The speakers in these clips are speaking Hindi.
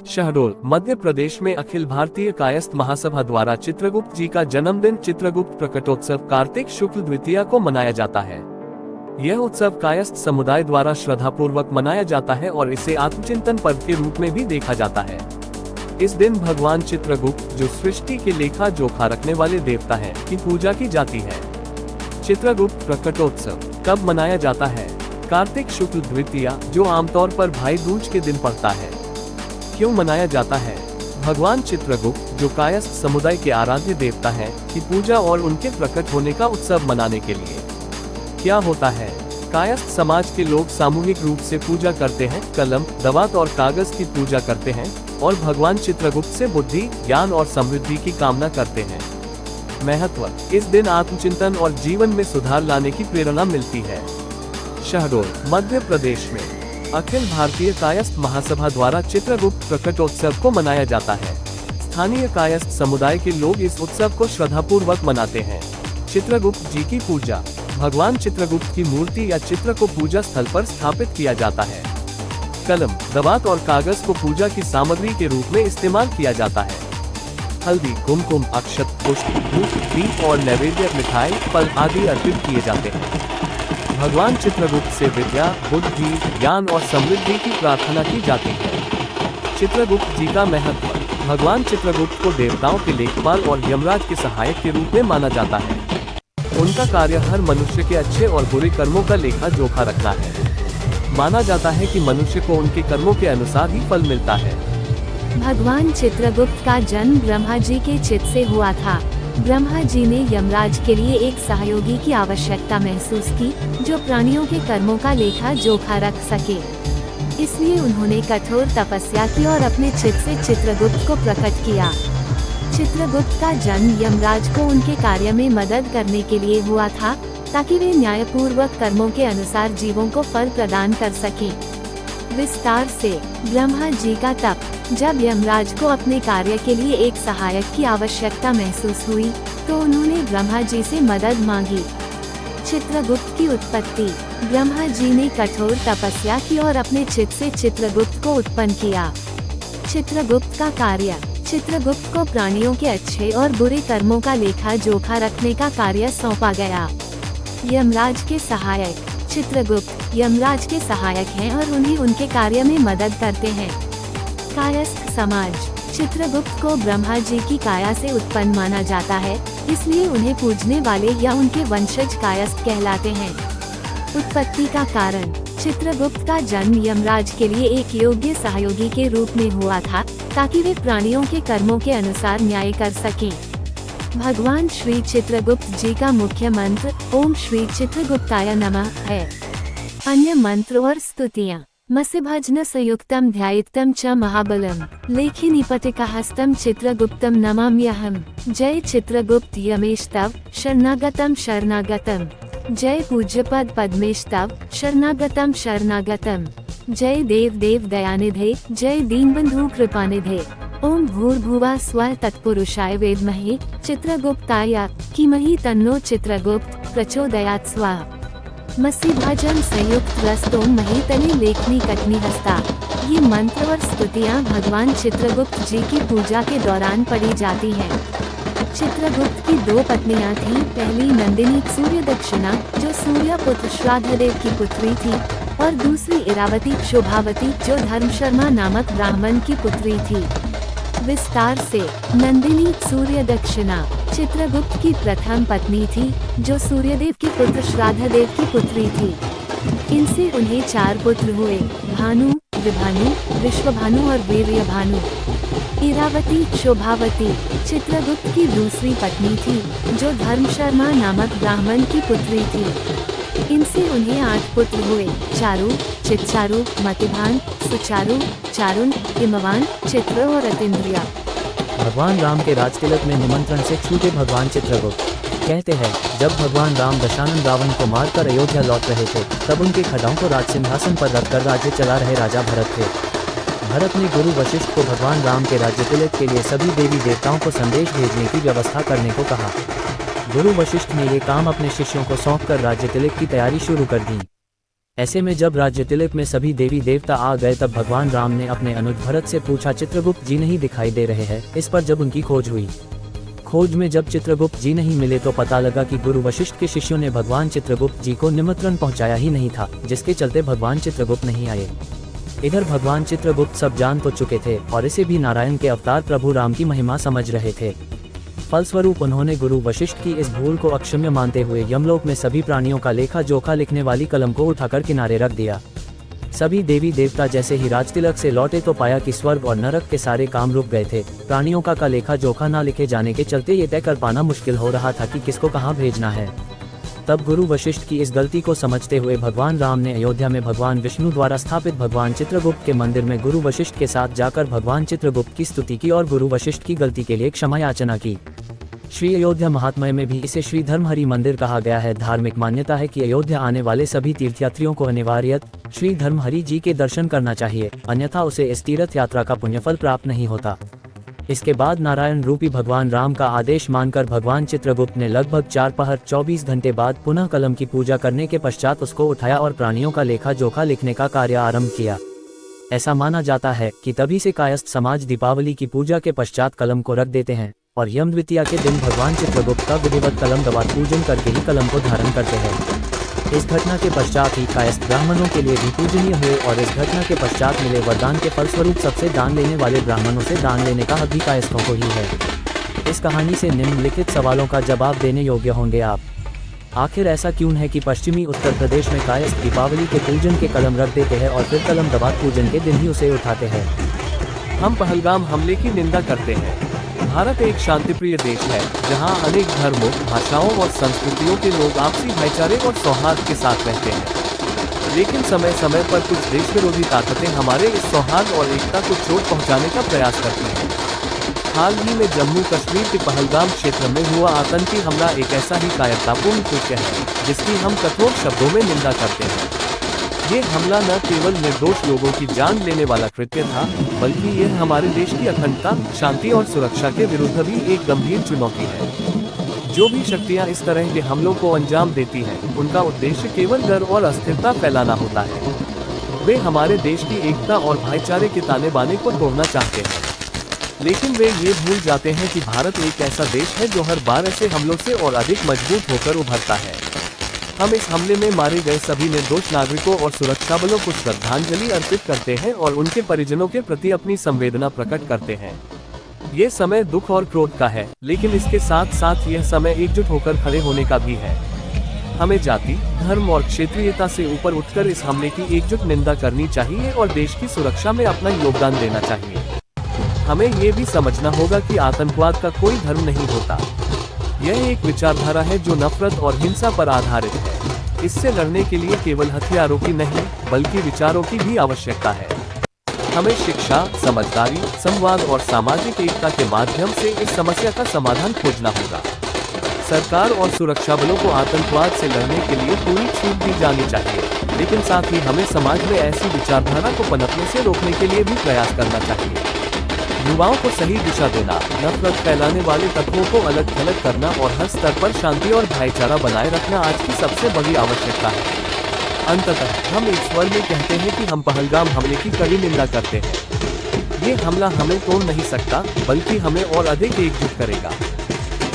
शहडोल मध्य प्रदेश में अखिल भारतीय कायस्थ महासभा द्वारा चित्रगुप्त जी का जन्मदिन चित्रगुप्त प्रकटोत्सव कार्तिक शुक्ल द्वितीया को मनाया जाता है। यह उत्सव कायस्थ समुदाय द्वारा श्रद्धापूर्वक मनाया जाता है और इसे आत्मचिंतन पर्व के रूप में भी देखा जाता है। इस दिन भगवान चित्रगुप्त, जो सृष्टि के लेखा जोखा रखने वाले देवता हैं, की पूजा की जाती है। चित्रगुप्त प्रकटोत्सव कब मनाया जाता है? कार्तिक शुक्ल द्वितीया, जो आमतौर पर भाई दूज के दिन पड़ता है। क्यों मनाया जाता है? भगवान चित्रगुप्त, जो कायस्थ समुदाय के आराध्य देवता हैं, की पूजा और उनके प्रकट होने का उत्सव मनाने के लिए। क्या होता है? कायस्थ समाज के लोग सामूहिक रूप से पूजा करते हैं, कलम, दवात और कागज की पूजा करते हैं और भगवान चित्रगुप्त से बुद्धि, ज्ञान और समृद्धि की कामना करते हैं। महत्व: इस दिन आत्मचिंतन और जीवन में सुधार लाने की प्रेरणा मिलती है। शहडोल मध्य प्रदेश में अखिल भारतीय कायस्थ महासभा द्वारा चित्रगुप्त प्रकटोत्सव को मनाया जाता है। स्थानीय कायस्थ समुदाय के लोग इस उत्सव को श्रद्धापूर्वक मनाते हैं। चित्रगुप्त जी की पूजा: भगवान चित्रगुप्त की मूर्ति या चित्र को पूजा स्थल पर स्थापित किया जाता है। कलम, दवात और कागज को पूजा की सामग्री के रूप में इस्तेमाल किया जाता है। हल्दी, कुमकुम, अक्षत, पुष्प, धूप, दीप और नैवेद्य, मिठाई, फल आदि अर्पित किए जाते हैं। भगवान चित्रगुप्त से विद्या, बुद्धि, ज्ञान और समृद्धि की प्रार्थना की जाती है। चित्रगुप्त जी का महत्व: भगवान चित्रगुप्त को देवताओं के लेखपाल और यमराज के सहायक के रूप में माना जाता है। उनका कार्य हर मनुष्य के अच्छे और बुरे कर्मों का लेखा जोखा रखना है। माना जाता है कि मनुष्य को उनके कर्मों के अनुसार ही फल मिलता है। भगवान चित्रगुप्त का जन्म ब्रह्मा जी के चित्त से हुआ था। ब्रह्मा जी ने यमराज के लिए एक सहयोगी की आवश्यकता महसूस की, जो प्राणियों के कर्मों का लेखा जोखा रख सके। इसलिए उन्होंने कठोर तपस्या की और अपने चित्त से चित्रगुप्त को प्रकट किया। चित्रगुप्त का जन्म यमराज को उनके कार्य में मदद करने के लिए हुआ था, ताकि वे न्यायपूर्वक कर्मों के अनुसार जीवों को फल प्रदान कर सकें। विस्तार से: ब्रह्मा जी का तप: जब यमराज को अपने कार्य के लिए एक सहायक की आवश्यकता महसूस हुई, तो उन्होंने ब्रह्मा जी से मदद मांगी। चित्रगुप्त की उत्पत्ति: ब्रह्मा जी ने कठोर तपस्या की और अपने चित्त से चित्रगुप्त को उत्पन्न किया। चित्रगुप्त का कार्य: चित्रगुप्त को प्राणियों के अच्छे और बुरे कर्मों का लेखा जोखा रखने का कार्य सौंपा गया। यमराज के सहायक: चित्रगुप्त यमराज के सहायक हैं और उन्हें उनके कार्य में मदद करते हैं। कायस्थ समाज: चित्रगुप्त को ब्रह्मा जी की काया से उत्पन्न माना जाता है, इसलिए उन्हें पूजने वाले या उनके वंशज कायस्थ कहलाते हैं। उत्पत्ति का कारण: चित्रगुप्त का जन्म यमराज के लिए एक योग्य सहयोगी के रूप में हुआ था, ताकि वे प्राणियों के कर्मों के अनुसार न्याय कर सकें। भगवान श्री चित्रगुप्त जी का मुख्य मंत्र ओम श्री चित्रगुप्ताय नमः है। अन्य मंत्र और स्तुतियाँ: मसिभजन संयुक्तम ध्यायितम च महाबलम लेखि निपतिकहस्तम चित्रगुप्तम नमाम्यहम्। जय चित्रगुप्त यमेश तव शरणागतम शरणागतम। जय पूज्यपद पद्मेश तव शरणागतम शरणागतम। जय देव देव दयानिधे, जय दीनबंधु कृपानिधे। ओम भूर्भुवः स्वः तत्पुरुषाय विद्महे चित्रगुप्ताय धीमहि तन्नो चित्रगुप्त प्रचोदयात् स्वाहा। मसिभजन संयुक्त रस्तों महितले लेखनी कटनी हस्ता। ये मंत्र और स्तुतियाँ भगवान चित्रगुप्त जी की पूजा के दौरान पढ़ी जाती हैं। चित्रगुप्त की दो पत्नियां थीं। पहली नंदिनी सूर्य दक्षिणा, जो सूर्य पुत्र श्राद्धदेव की पुत्री थी, और दूसरी इरावती शोभावती, जो धर्मशर्मा नामक ब्राह्मण की पुत्री थी। विस्तार से: नंदिनी सूर्य दक्षिणा चित्रगुप्त की प्रथम पत्नी थी, जो सूर्यदेव के पुत्र श्राद्धदेव की पुत्री थी। इनसे उन्हें 4 पुत्र हुए: भानु, विभानु, विश्वभानु और वीर्यभानु। इरावती शोभावती चित्रगुप्त की दूसरी पत्नी थी, जो धर्मशर्मा नामक ब्राह्मण की पुत्री थी। इनसे उन्हें 8 पुत्र हुए: चारु, चित्चारु, मतिभान, सुचारु, चारुण, हिमवान, चित्र और अतीन्द्रिय। भगवान राम के राजतिलक में निमंत्रण से छूटे भगवान चित्रगुप्त। कहते हैं, जब भगवान राम दशानन रावण को मारकर अयोध्या लौट रहे थे, तब उनके खड़ाओं को राज सिंहासन पर रखकर राज्य चला रहे राजा भरत थे। भरत ने गुरु वशिष्ठ को भगवान राम के राज्य तिलक के लिए सभी देवी देवताओं को संदेश भेजने की व्यवस्था करने को कहा। गुरु वशिष्ठ ने ये काम अपने शिष्यों को सौंपकर राज्य तिलक की तैयारी शुरू कर दी। ऐसे में जब राज्य तिलक में सभी देवी देवता आ गए तब भगवान राम ने अपने अनुज भरत से पूछा, चित्रगुप्त जी नहीं दिखाई दे रहे हैं। इस पर जब उनकी खोज हुई, खोज में जब चित्रगुप्त जी नहीं मिले तो पता लगा कि गुरु वशिष्ठ के शिष्यों ने भगवान चित्रगुप्त जी को निमंत्रण पहुंचाया ही नहीं था, जिसके चलते भगवान चित्रगुप्त नहीं आए। इधर भगवान चित्रगुप्त सब जान तो चुके थे और इसे भी नारायण के अवतार प्रभु राम की महिमा समझ रहे थे। फलस्वरूप उन्होंने गुरु वशिष्ठ की इस भूल को अक्षम्य मानते हुए यमलोक में सभी प्राणियों का लेखा जोखा लिखने वाली कलम को उठाकर किनारे रख दिया। सभी देवी देवता जैसे ही राजतिलक से लौटे तो पाया कि स्वर्ग और नरक के सारे काम रुक गए थे। प्राणियों का लेखा जोखा ना लिखे जाने के चलते ये तय कर पाना मुश्किल हो रहा था कि किसको कहाँ भेजना है। तब गुरु वशिष्ठ की इस गलती को समझते हुए भगवान राम ने अयोध्या में भगवान विष्णु द्वारा स्थापित भगवान चित्रगुप्त के मंदिर में गुरु वशिष्ठ के साथ जाकर भगवान चित्रगुप्त की स्तुति की और गुरु वशिष्ठ की गलती के लिए क्षमा याचना की। श्री अयोध्या महात्म्य में भी इसे श्री धर्महरि मंदिर कहा गया है। धार्मिक मान्यता है कि अयोध्या आने वाले सभी तीर्थयात्रियों को अनिवार्यत श्री धर्महरि जी के दर्शन करना चाहिए, अन्यथा उसे इस तीर्थ यात्रा का पुण्यफल प्राप्त नहीं होता। इसके बाद नारायण रूपी भगवान राम का आदेश मानकर भगवान चित्रगुप्त ने लगभग 4 पहर 24 घंटे बाद पुनः कलम की पूजा करने के पश्चात उसको उठाया और प्राणियों का लेखा जोखा लिखने का कार्य आरंभ किया। ऐसा माना जाता है कि तभी से कायस्थ समाज दीपावली की पूजा के पश्चात कलम को रख देते हैं और यम द्वितीया के दिन भगवान चित्रगुप्त का विधिवत कलम दवात पूजन करके ही कलम को धारण करते हैं। इस घटना के पश्चात ही कायस्थ ब्राह्मणों के लिए भी पूजनीय हुए और इस घटना के पश्चात मिले वरदान के फलस्वरूप सबसे दान लेने वाले ब्राह्मणों से दान लेने का हक भी कायस्थों को ही है। इस कहानी से निम्नलिखित सवालों का जवाब देने योग्य होंगे आप। आखिर ऐसा क्यों है कि पश्चिमी उत्तर प्रदेश में कायस्थ दीपावली के पूजन के कलम रख देते हैं और फिर कलम दवात पूजन के दिन ही उसे उठाते हैं? हम पहलगाम हमले की निंदा करते हैं। भारत एक शांतिप्रिय देश है जहां अनेक धर्मों, भाषाओं और संस्कृतियों के लोग आपसी भाईचारे और सौहार्द के साथ रहते हैं। लेकिन समय समय पर कुछ देश विरोधी ताकतें हमारे इस सौहार्द और एकता को चोट पहुंचाने का प्रयास करती हैं। हाल ही में जम्मू कश्मीर के पहलगाम क्षेत्र में हुआ आतंकी हमला एक ऐसा ही कायरतापूर्ण कृत्य है जिसकी हम कठोर शब्दों में निंदा करते हैं। ये हमला न केवल निर्दोष लोगों की जान लेने वाला कृत्य था, बल्कि यह हमारे देश की अखंडता, शांति और सुरक्षा के विरुद्ध भी एक गंभीर चुनौती है। जो भी शक्तियां इस तरह के हमलों को अंजाम देती हैं, उनका उद्देश्य केवल डर और अस्थिरता फैलाना होता है। वे हमारे देश की एकता और भाईचारे के ताने बाने को तोड़ना चाहते हैं, लेकिन वे ये भूल जाते हैं कि भारत एक ऐसा देश है जो हर बार ऐसे हमलों से और अधिक मजबूत होकर उभरता है। हम इस हमले में मारे गए सभी निर्दोष नागरिकों और सुरक्षा बलों को श्रद्धांजलि अर्पित करते हैं और उनके परिजनों के प्रति अपनी संवेदना प्रकट करते हैं। ये समय दुख और क्रोध का है, लेकिन इसके साथ साथ यह समय एकजुट होकर खड़े होने का भी है। हमें जाति, धर्म और क्षेत्रीयता से ऊपर उठकर इस हमले की एकजुट निंदा करनी चाहिए और देश की सुरक्षा में अपना योगदान देना चाहिए। हमें ये भी समझना होगा कि आतंकवाद का कोई धर्म नहीं होता। यह एक विचारधारा है जो नफरत और हिंसा पर आधारित है। इससे लड़ने के लिए केवल हथियारों की नहीं, बल्कि विचारों की भी आवश्यकता है। हमें शिक्षा, समझदारी, संवाद और सामाजिक एकता के माध्यम से इस समस्या का समाधान खोजना होगा। सरकार और सुरक्षा बलों को आतंकवाद से लड़ने के लिए पूरी छूट दी जानी चाहिए, लेकिन साथ ही हमें समाज में ऐसी विचारधारा को पनपने से रोकने के लिए भी प्रयास करना चाहिए। युवाओं को सही दिशा देना, नफरत फैलाने वाले तत्वों को अलग थलग करना और हर स्तर पर शांति और भाईचारा बनाए रखना आज की सबसे बड़ी आवश्यकता है। अंततः हम एक स्वर में कहते हैं कि हम पहलगाम हमले की कड़ी निंदा करते हैं। ये हमला हमें तोड़ नहीं सकता, बल्कि हमें और अधिक एकजुट करेगा।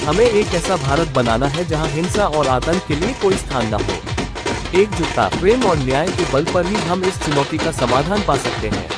हमें एक ऐसा भारत बनाना है जहां हिंसा और आतंक के लिए कोई स्थान न हो। एकजुटता, प्रेम और न्याय के बल पर ही हम इस चुनौती का समाधान पा सकते हैं।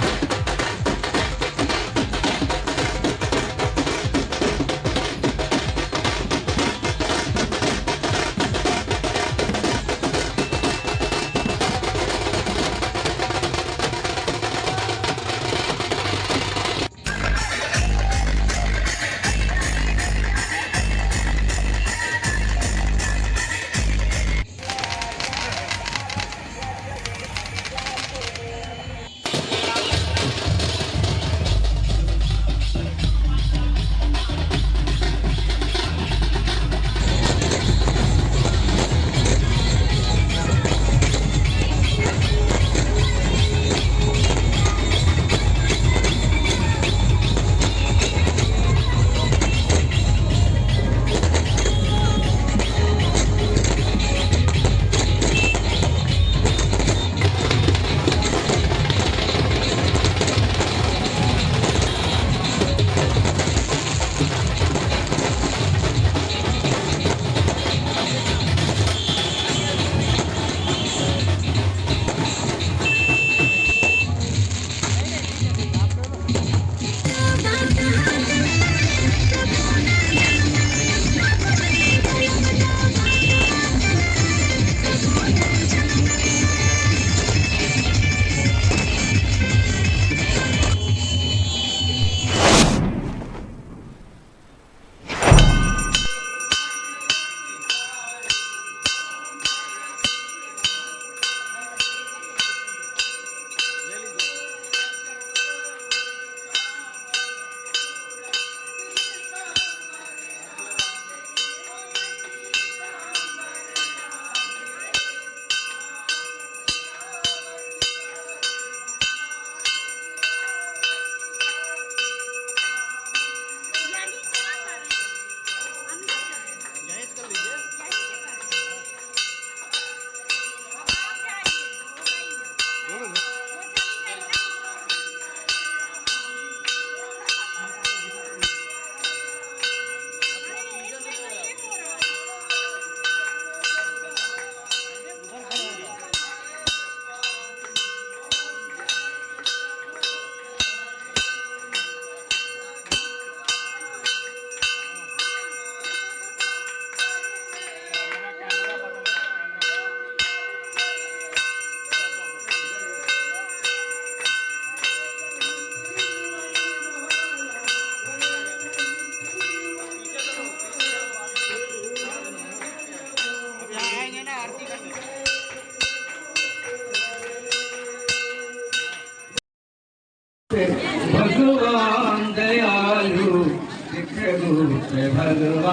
भगवान दयालु चित्रगुप्त भगवान,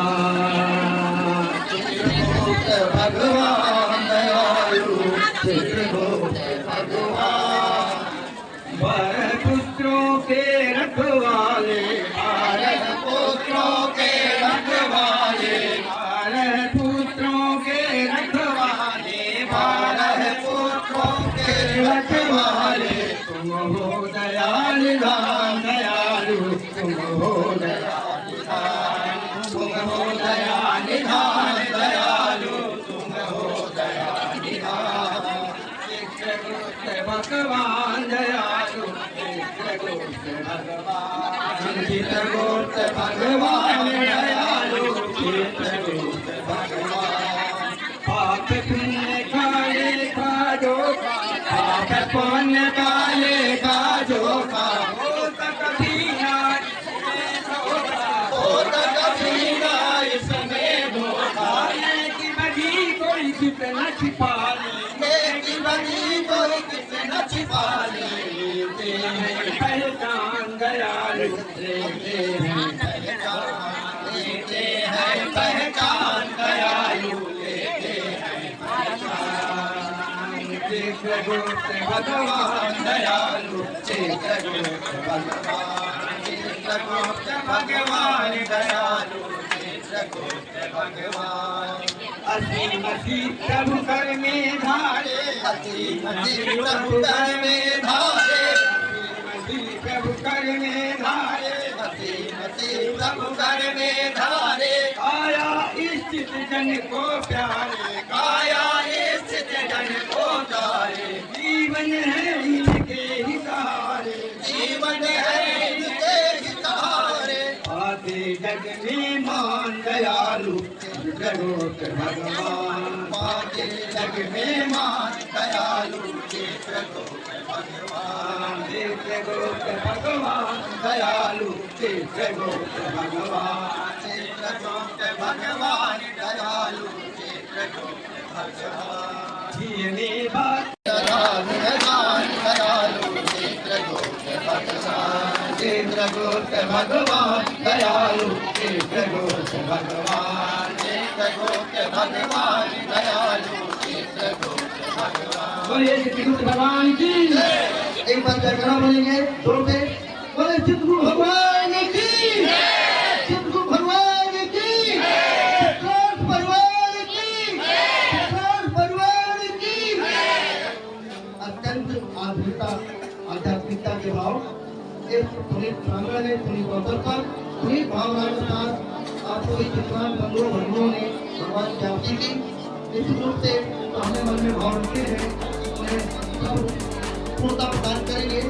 भगवान दयालु चित्रगुप्त भगवान, बारह पुत्रों के रखवाले, बारह पुत्रों के रखवाले, बारह पुत्रों के रखवाले, बारह पुत्रों के रखवाले, तुम हो दयाल राम दयालु, तुम हो दयाल राम, तुम हो दयाल राम दयालु, तुम हो दयाल राम, चित्रगुप्त भगवान दयालु, चित्रगुप्त भगवान, चित्रगुप्त भगवान दयालु, चित्रगुप्त भगवान, पाप पुण्य काले का जो पाप पुण्य काले का जो का हो कभी ना इसमें धोखा, कि बदी कोई कितना छिपा ले, कि बदी कोई कितना छिपा ले, लेते हैं पहचान दयालु, लेते हैं पहचान, लेते हैं पहचान दयालु, लेते हैं पहचान, चित्रगुप्त भगवान दयालु, चित्रगुप्त भगवान, चित्रगुप्त भगवान दयालु, चित्रगुप्त भगवान, असीम प्रभु कर में धारे, असीम प्रभु कर में धारे, प्रभु कर में धारे, असीम प्रभु कर में धारे, काया इष्ट जन को प्यारे, काया इष्ट जन को प्यारे, जीवन है इनके ही सहारे, जीवन है इनके ही सहारे, आते जग में मान दयालु चित्रगुप्त भगवान, आते जग में मान दयालु चित्रगुप्त भगवान, चित्रगुप्त भगवान दयालु, चित्रगुप्त भगवान, चित्रगुप्त भगवान दयालु, चित्रगुप्त भगवान, जीने बात दयालु दयालु, चित्रगुप्त भगवान, चित्रगुप्त भगवान दयालु, चित्रगुप्त भगवान, चित्रगुप्त भगवान दयालु, चित्रगुप्त भगवान, बोलिए चित्रगुप्त भगवान की एक बार जयकारा बोलेंगे जोर से, बोले चित्रगुप्त भगवान की, चित्रगुप्त भगवान की, चित्रगुप्त भगवान की, चित्रगुप्त भगवान की। अत्यंत आध्यात्मिकता के भाव इस पुनीत प्रांगण में, पुनीत अवसर पर पुनीत भावना के साथ आपको इस चित्रान बंधुओं बंधुओं ने भगवान की आरती की। निश्चित रूप से तो हमें मन में भाव रखते हैं, उन्हें सब पूर्णता प्रदान करेंगे।